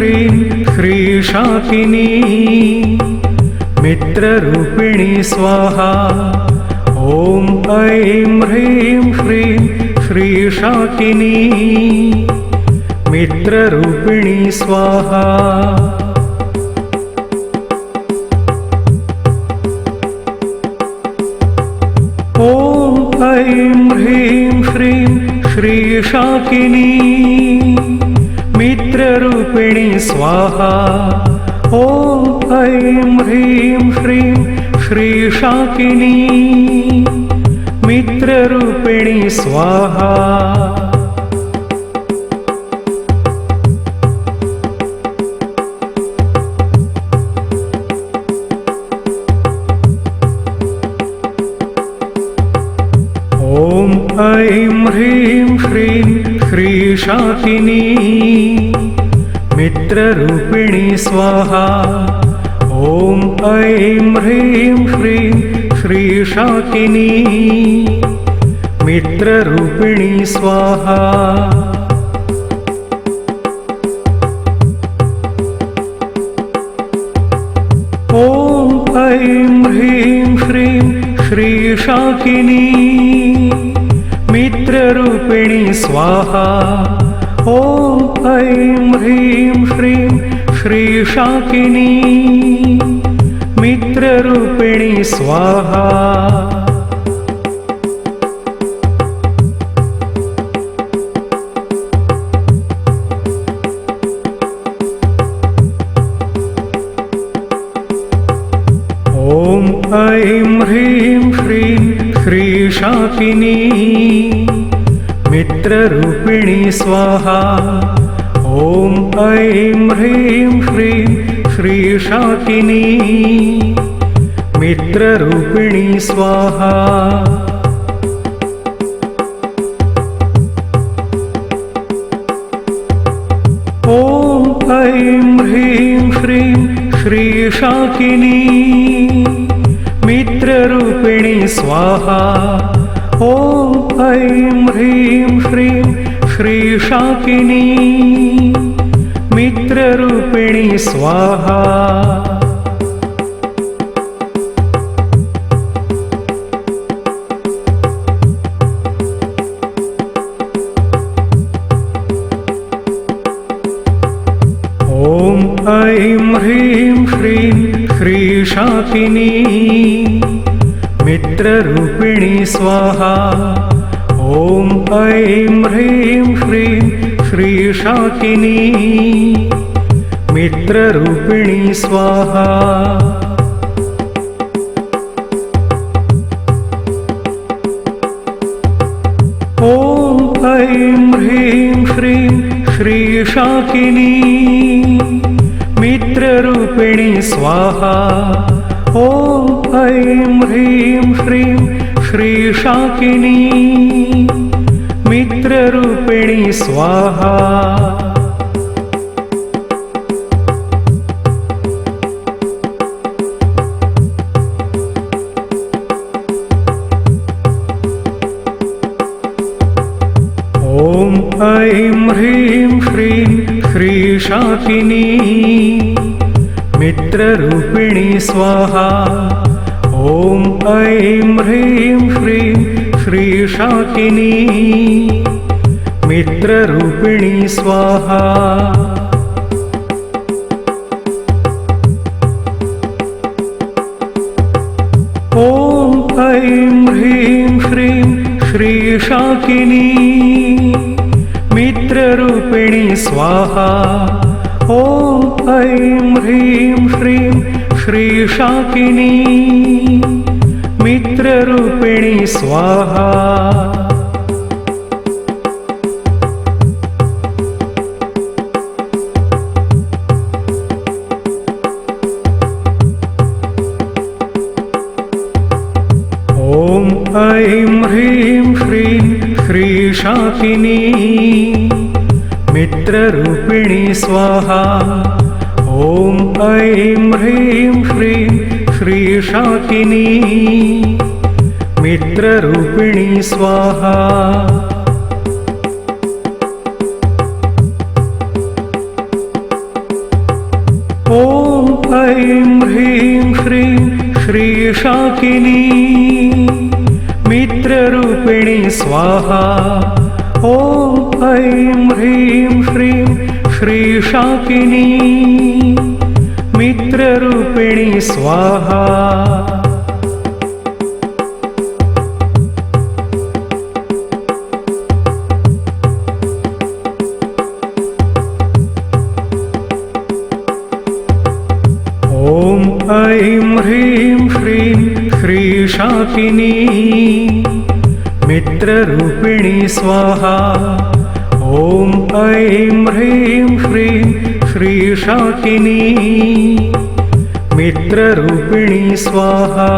ह्रीं श्रीशाकिनी मित्ररूपिणी स्वाहा। ॐ ऐं ह्रीं श्रीं श्रीशाकिनी मित्ररूपिणी स्वाहा। ॐ ऐं ह्रीं श्रीं श्रीशाकिनी मित्ररूपिणी स्वाहा। ॐ ऐं ह्रीं श्रीं श्रीशाकिनी मित्ररूपिणी स्वाहा। ॐ ऐं ह्रीं श्रीं श्रीशाकिनी मित्ररूपिणी स्वाहा। ॐ ऐं ह्रीं श्रीं श्रीशाकिनी मित्ररूपिणी स्वाहा। ॐ ऐं ह्रीं श्रीं श्रीशाकिनी मित्ररूपिणी स्वाहा। ॐ ऐं ह्रीं श्रीं श्रीशाकिनी मित्ररूपिणी स्वाहा। ॐ ऐं ह्रीं श्रीं श्रीशाकिनी मित्ररूपिणी स्वाहा। ॐ ऐं ह्रीं श्रीं श्रीशाकिनी मित्ररूपिणी स्वाहा। ॐ ऐं ह्रीं श्रीं श्रीशाकिनी मित्ररूपिणी स्वाहा। ॐ ऐं ह्रीं श्रीं श्रीशाकिनी मित्ररूपिणी स्वाहा। ॐ ऐं ह्रीं श्रीं श्रीशाकिनी मित्ररूपिणी स्वाहा। ॐ ऐं ह्रीं श्रीं श्रीशाकिनी मित्ररूपिणी स्वाहा। ॐ ऐं ह्रीं श्रीं श्रीशाकिनी मित्ररूपिणी स्वाहा। ॐ ऐं ह्रीं श्रीं श्रीशाकिनी मित्ररूपिणी स्वाहा। ॐ ऐं ह्रीं श्रीं श्रीशाकिनी मित्ररूपिणी स्वाहा। ॐ ऐं ह्रीं श्रीं श्रीशाकिनी मित्ररूपिणी स्वाहा। ॐ ऐं ह्रीं श्रीं श्रीशाकिनी मित्ररूपिणी स्वाहा। ॐ ऐं ह्रीं श्रीं श्रीशाकिनी मित्ररूपिणी स्वाहा। ॐ ऐं ह्रीं श्रीं श्रीशाकिनी मित्ररूपिणी स्वाहा। ॐ ऐं ह्रीं श्रीं श्रीशाकिनी मित्ररूपिणी स्वाहा। ॐ श्रीशाकिनी मित्ररूपिणी स्वाहा ॐ ऐं ह्रीं श्रीं श्रीशाकिनी मित्ररूपिणी स्वाहा। ॐ ऐं ह्रीं श्रीं श्रीशाकिनी मित्ररूपिणी स्वाहा ॐ ऐं ह्रीं श्रीं श्रीशाकिनी मित्ररूपिणी स्वाहा।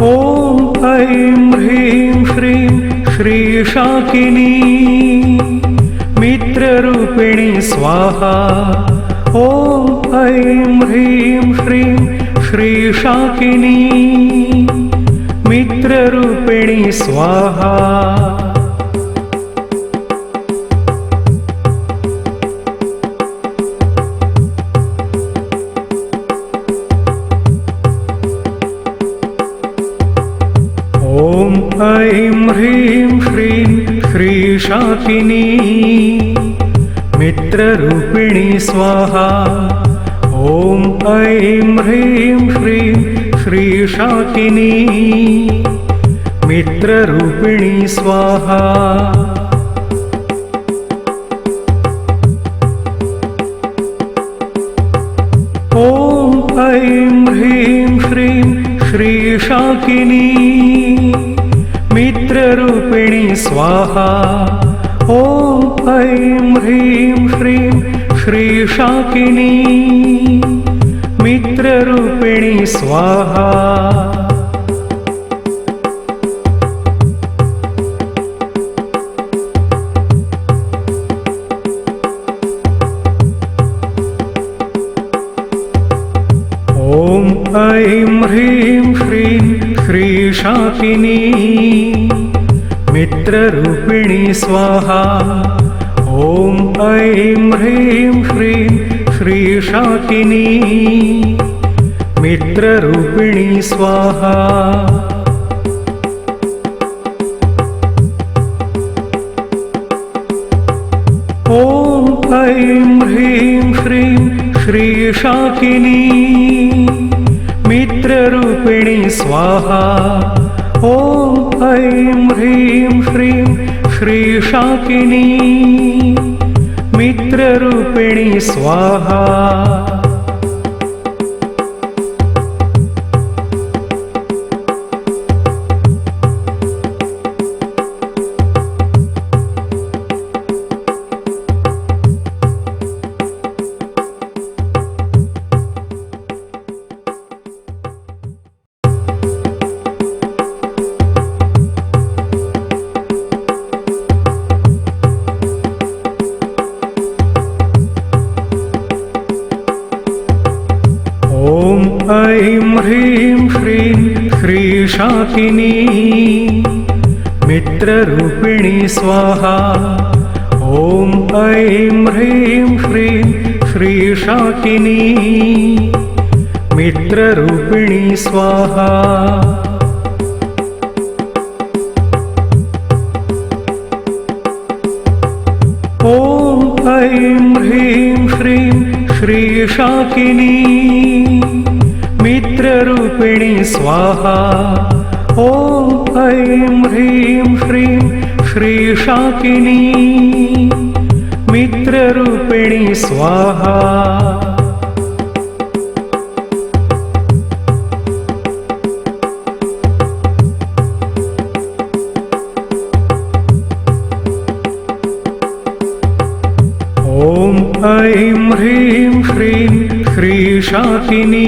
ॐ ऐं ह्रीं श्रीं श्रीशाकिनी मित्ररूपिणी स्वाहा ॐ ऐं ह्रीं श्रीं श्रीशाकिनी मित्ररूपिणी स्वाहा। ॐ ऐं ह्रीं श्रीं श्रीशाकिनी मित्ररूपिणी स्वाहा ॐ ऐं ह्रीं श्रीं श्रीशाकिनी मित्ररूपिणी स्वाहा। ॐ ऐं ह्रीं श्रीं श्रीशाकिनी मित्ररूपिणी स्वाहा ॐ ऐं ह्रीं श्रीं श्रीशाकिनी मित्ररूपिणी स्वाहा। ॐ ऐं ह्रीं श्रीं श्रीशाकिनी मित्ररूपिणी स्वाहा ॐ ऐं ह्रीं श्रीं श्रीशाकिनी मित्ररूपिणी स्वाहा। ॐ ऐं ह्रीं श्रीं श्रीशाकिनी मित्ररूपिणी स्वाहा ॐ ऐं ह्रीं श्रीं श्रीशाकिनी मित्ररूपिणी स्वाहा। ॐ ऐं ह्रीं श्रीं श्रीशाकिनी मित्ररूपिणी स्वाहा ॐ ऐं ह्रीं श्रीं श्रीशाकिनी मित्ररूपिणी स्वाहा। ॐ ऐं ह्रीं श्रीं श्रीशाकिनी मित्ररूपिणी स्वाहा ॐ ऐं ह्रीं श्रीं श्रीशाकिनी मित्ररूपिणी स्वाहा। ॐ ऐं ह्रीं श्रीं श्रीशाकिनी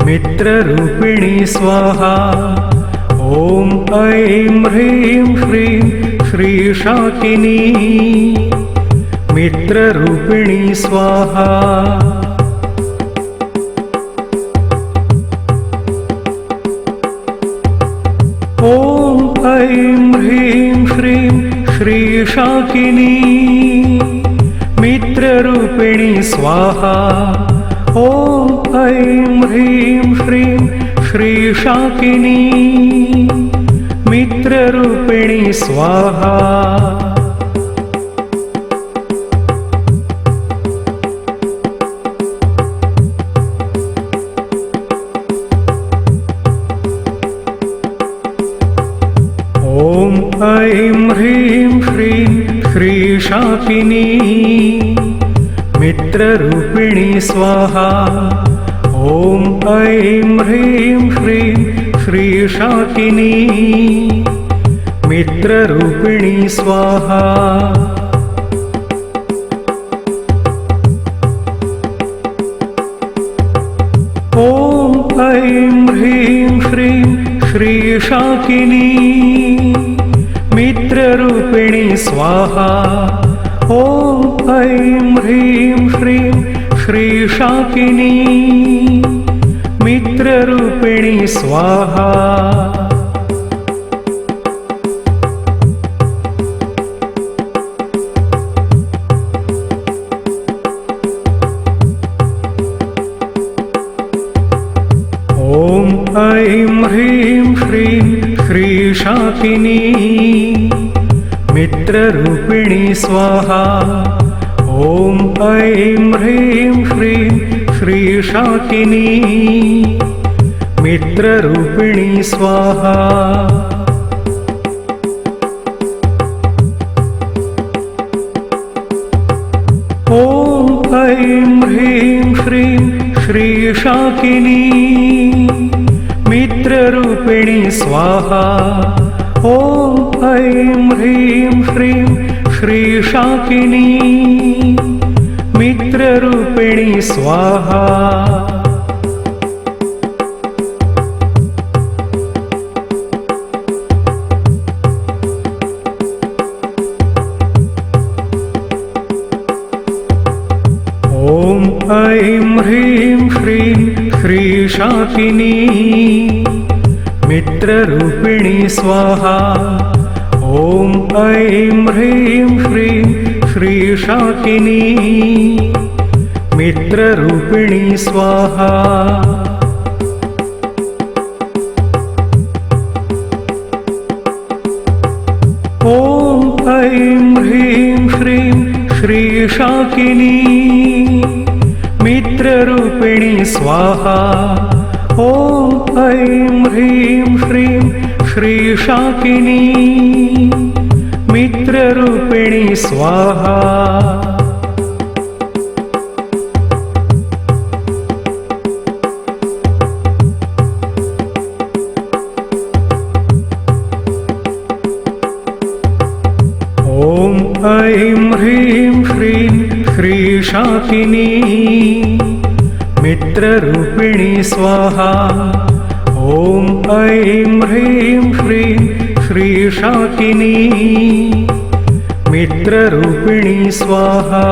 मित्ररूपिणी स्वाहा ॐ ऐं ह्रीं श्रीं श्रीशाकिनी मित्ररूपिणी स्वाहा। ॐ ऐं ह्रीं श्रीं श्रीशाकिनी मित्ररूपिणी स्वाहा। ॐ ऐं ह्रीं श्रीं श्रीशाकिनी मित्ररूपिणी स्वाहा। ॐ ऐं ह्रीं श्रीं श्रीशाकिनी मित्ररूपिणी स्वाहा। ॐ ऐं ह्रीं श्रीं श्रीशाकिनी मित्ररूपिणी स्वाहा। ॐ ऐं ह्रीं श्रीं श्रीशाकिनी मित्ररूपिणी स्वाहा। ॐ ऐं ह्रीं श्रीं श्रीशाकिनी मित्ररूपिणी स्वाहा। ॐ ऐं ह्रीं श्रीं श्रीशाकिनी मित्ररूपिणी स्वाहा। ॐ ऐं ह्रीं श्रीं श्रीशाकिनी मित्ररूपिणी स्वाहा। ॐ ऐं ह्रीं श्रीं श्रीशाकिनी मित्ररूपिणी स्वाहा। ॐ ऐं ह्रीं श्रीं श्रीशाकिनी मित्ररूपिणी स्वाहा। ॐ ऐं ह्रीं श्रीं श्रीशाकिनी मित्ररूपिणी स्वाहा। ॐ ऐं ह्रीं श्रीं श्रीशाकिनी मित्ररूपिणी स्वाहा। ॐ ऐं ह्रीं श्रीं श्रीशाकिनी मित्ररूपिणी स्वाहा। ॐ ऐं ह्रीं श्रीं श्रीशाकिनी मित्ररूपिणी स्वाहा। ॐ ऐं ह्रीं श्रीं श्रीशाकिनी मित्ररूपिणी स्वाहा। ॐ ऐं ह्रीं श्रीं श्रीशाकिनी मित्ररूपिणी स्वाहा।